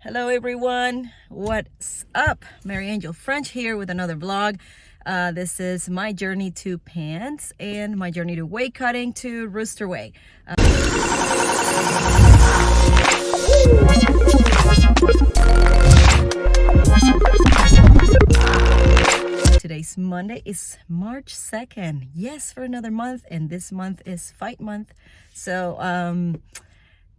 Hello everyone, what's up? Mary Angel French here with another vlog. This is my journey to pants and my journey to weight cutting to Rooster Way. Today's Monday is March 2nd. Yes, for another month, and this month is fight month. So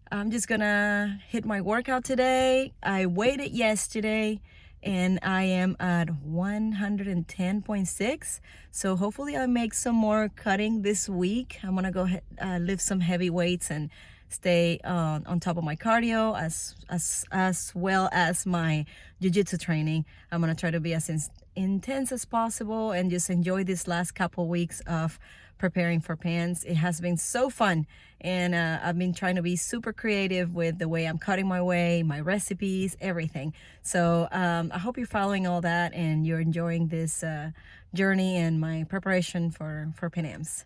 I'm just gonna hit my workout today. I weighed it yesterday and I am at 110.6. So hopefully I'll make some more cutting this week. I'm gonna go ahead, lift some heavy weights and stay on top of my cardio as well as my jiu-jitsu training. I'm gonna try to be as intense as possible and just enjoy this last couple weeks of preparing for pants. It has been so fun, and I've been trying to be super creative with the way I'm cutting my way, my recipes, everything. So I hope you're following all that and you're enjoying this journey and my preparation for Pan Ams.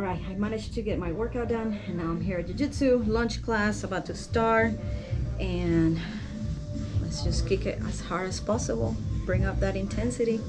I managed to get my workout done, and now I'm here at jiu-jitsu lunch class about to start, and let's just kick it as hard as possible, bring up that intensity.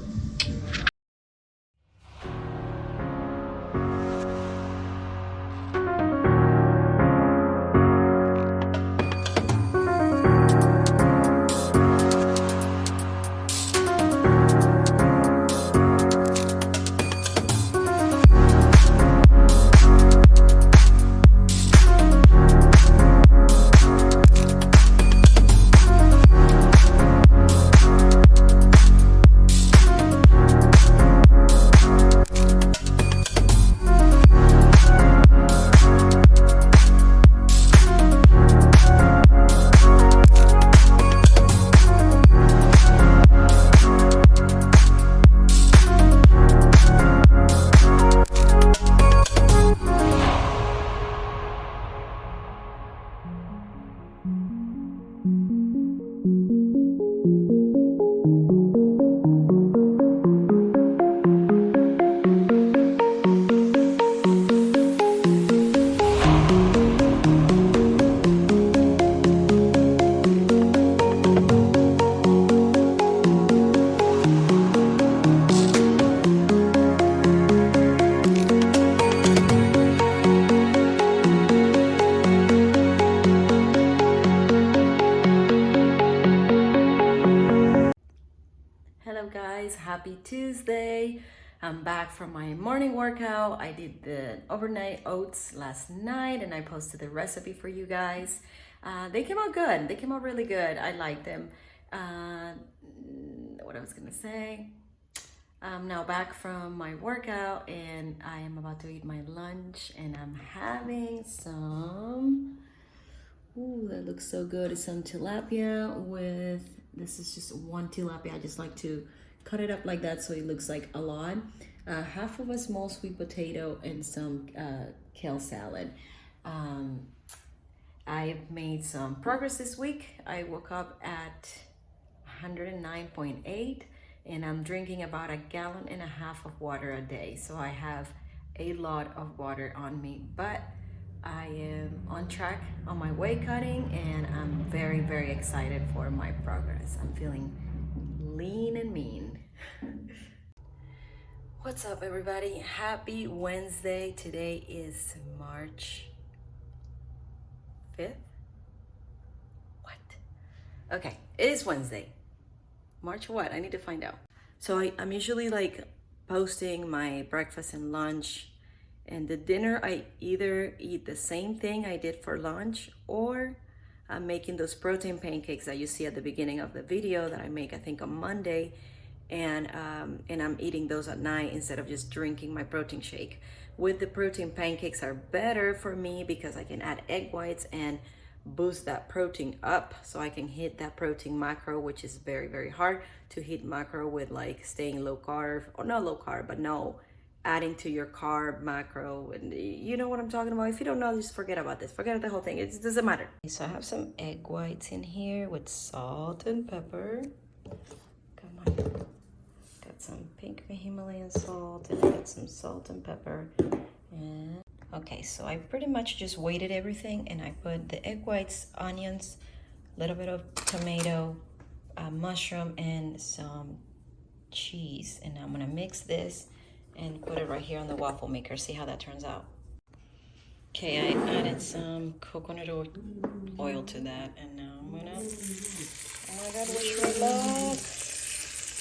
Hello guys, happy Tuesday. I'm back from my morning workout. I did the overnight oats last night and I posted the recipe for you guys. They came out good. They came out really good. I like them. What I was gonna say. I'm now back from my workout and I am about to eat my lunch, and I'm having some, ooh, that looks so good. It's some tilapia with, this is just one tilapia. I just like to cut it up like that so it looks like a lot. Half of a small sweet potato and some kale salad. I've made some progress this week. I woke up at 109.8 and I'm drinking about 1.5 gallons of water a day. So I have a lot of water on me, but I am on track on my weight cutting and I'm very, very excited for my progress. I'm feeling lean and mean. What's up everybody? Happy Wednesday. Today is March 5th. What? Okay, it is Wednesday. March what? I need to find out. So I'm usually like posting my breakfast and lunch, and the dinner I either eat the same thing I did for lunch, or I'm making those protein pancakes that you see at the beginning of the video that I make I think on Monday, and I'm eating those at night instead of just drinking my protein shake. With the protein pancakes are better for me because I can add egg whites and boost that protein up so I can hit that protein macro, which is very, very hard to hit macro with like staying low carb, or not low carb, but no, adding to your carb macro. And you know what I'm talking about. If you don't know, just forget about this, forget the whole thing, it doesn't matter. So I have some egg whites in here with salt and pepper. Come on, got some pink Himalayan salt, and I got some salt and pepper. And okay, so I pretty much just weighted everything, and I put the egg whites, onions, a little bit of tomato, mushroom, and some cheese. And I'm gonna mix this and put it right here on the waffle maker. See how that turns out. Okay, I added some coconut oil to that, and now I'm gonna, oh my god, wish me luck.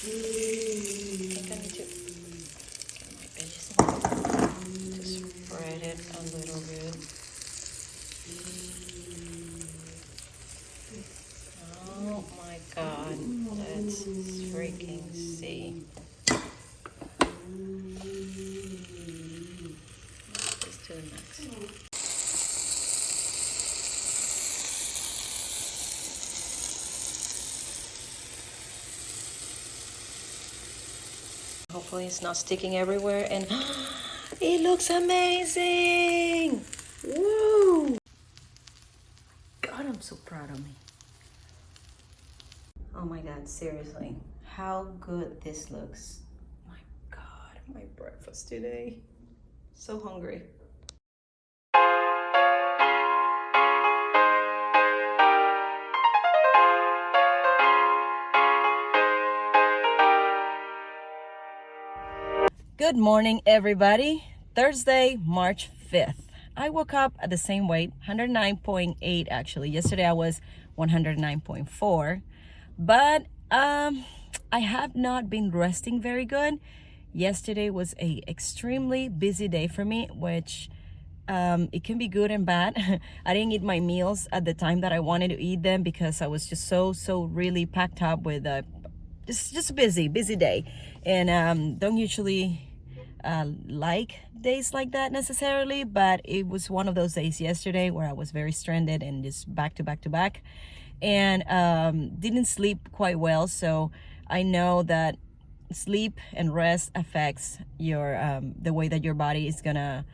I think I need to get my veggies to spread it a little bit. Oh my god, let's freaking see. Let's do the next. Hopefully it's not sticking everywhere, and it looks amazing. Woo! God, I'm so proud of me. Oh my god, seriously, how good this looks. My god, my breakfast today. So hungry. Good morning, everybody. Thursday, March 5th. I woke up at the same weight, 109.8 actually. Yesterday I was 109.4. But I have not been resting very good. Yesterday was a extremely busy day for me, which it can be good and bad. I didn't eat my meals at the time that I wanted to eat them because I was just so really packed up with just a busy day. And don't usually like days like that necessarily, but it was one of those days yesterday where I was very stranded and just back to back, and didn't sleep quite well. So I know that sleep and rest affects your the way that your body is gonna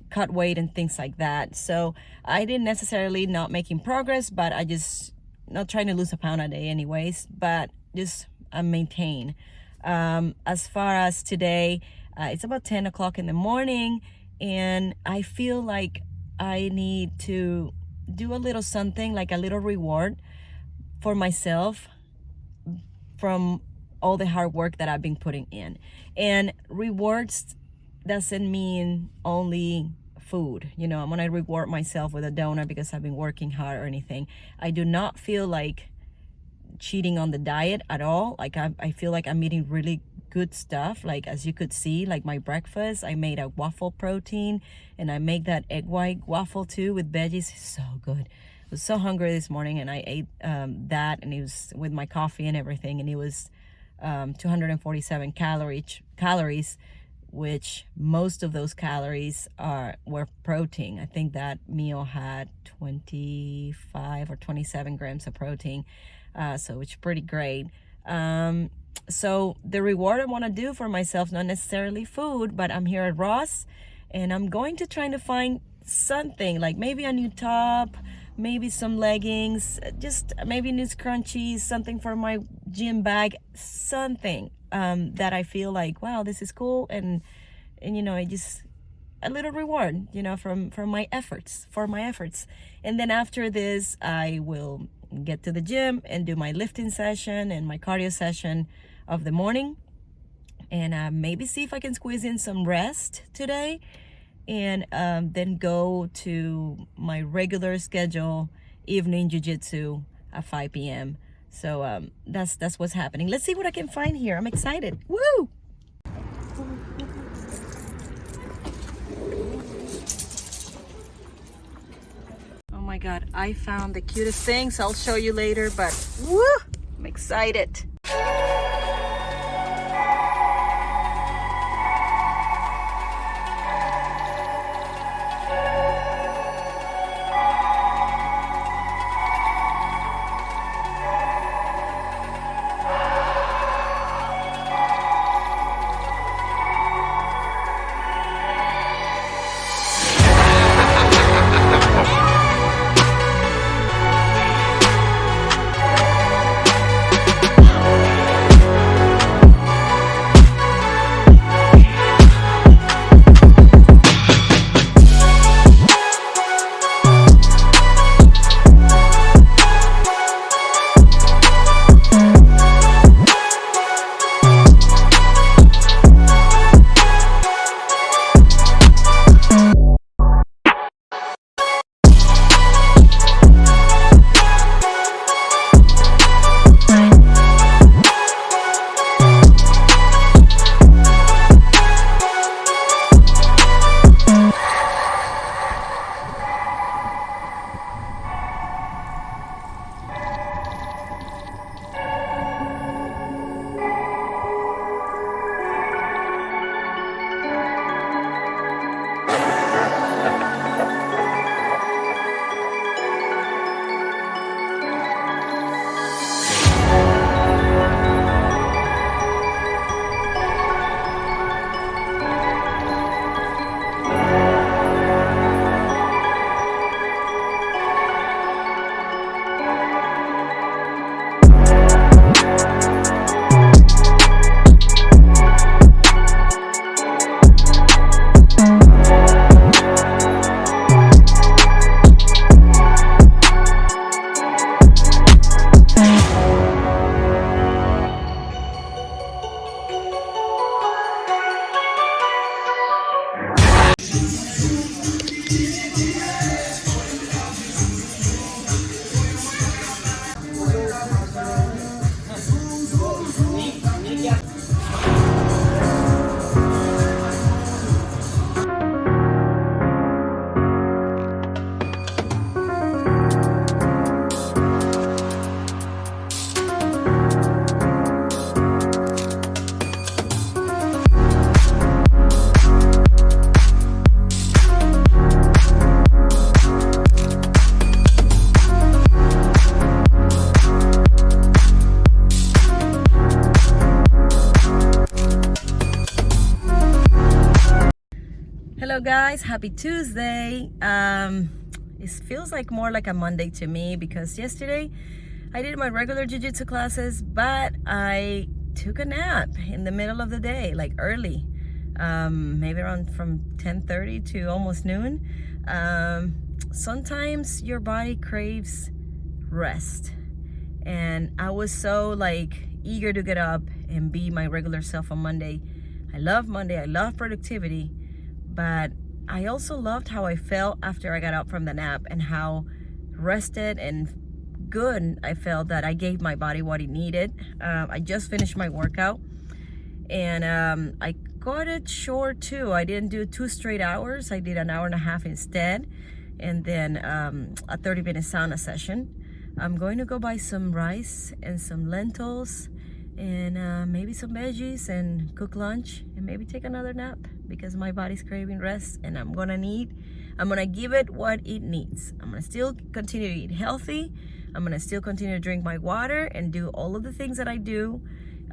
cut weight and things like that. So I didn't necessarily not making progress, but I just not trying to lose a pound a day anyways, but just maintain. As far as today, it's about 10 o'clock in the morning, and I feel like I need to do a little something, like a little reward for myself from all the hard work that I've been putting in. And rewards doesn't mean only food. You know, I'm gonna reward myself with a donut because I've been working hard or anything. I do not feel like cheating on the diet at all. Like I feel like I'm eating really good stuff. Like as you could see, like my breakfast, I made a waffle protein, and I make that egg white waffle too with veggies. It's so good. I was so hungry this morning, and I ate that, and it was with my coffee and everything, and it was 247 calories, which most of those calories were protein. I think that meal had 25 or 27 grams of protein. So it's pretty great. So the reward I want to do for myself, not necessarily food, but I'm here at Ross, and I'm going to try to find something, like maybe a new top, maybe some leggings, just maybe new scrunchies, something for my gym bag, something that I feel like, wow, this is cool, and you know, I just a little reward, you know, from my efforts, and then after this I will get to the gym and do my lifting session and my cardio session of the morning, and maybe see if I can squeeze in some rest today, and then go to my regular schedule evening jiu-jitsu at 5 p.m. So that's what's happening. Let's see what I can find here. I'm excited. Woo! Oh my God, I found the cutest things. I'll show you later, but woo! I'm excited. Hello guys, happy Tuesday. It feels like more like a Monday to me because yesterday I did my regular jiu-jitsu classes, but I took a nap in the middle of the day, like early, maybe around from 10:30 to almost noon. Sometimes your body craves rest, and I was so like eager to get up and be my regular self on Monday. I love Monday, I love productivity, but I also loved how I felt after I got up from the nap and how rested and good I felt that I gave my body what it needed. I just finished my workout, and I got it short too. I didn't do 2 straight hours. I did an hour and a half instead, and then a 30-minute sauna session. I'm going to go buy some rice and some lentils and maybe some veggies and cook lunch and maybe take another nap because my body's craving rest, and I'm gonna give it what it needs. I'm gonna still continue to eat healthy. I'm gonna still continue to drink my water and do all of the things that I do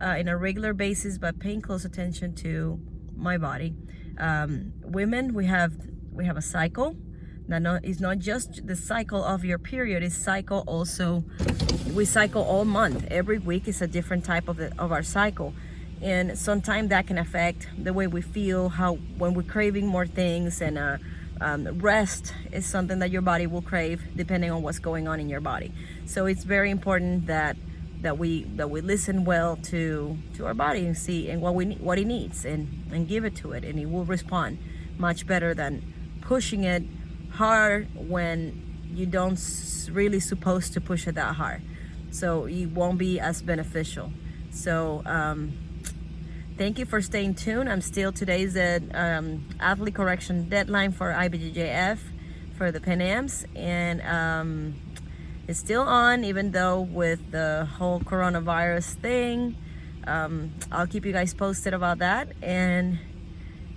in a regular basis, but paying close attention to my body. Women, we have a cycle. It's not just the cycle of your period, it's cycle also. We cycle all month. Every week is a different type of our cycle, and sometimes that can affect the way we feel, how when we're craving more things, and rest is something that your body will crave depending on what's going on in your body. So it's very important that we listen well to our body and see and what it needs, and give it to it, and it will respond much better than pushing it hard when you don't really supposed to push it that hard. so it won't be as beneficial. So thank you for staying tuned. Today's the athlete correction deadline for IBJJF for the Pan Ams, and it's still on, even though with the whole coronavirus thing. I'll keep you guys posted about that, and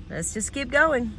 let's just keep going.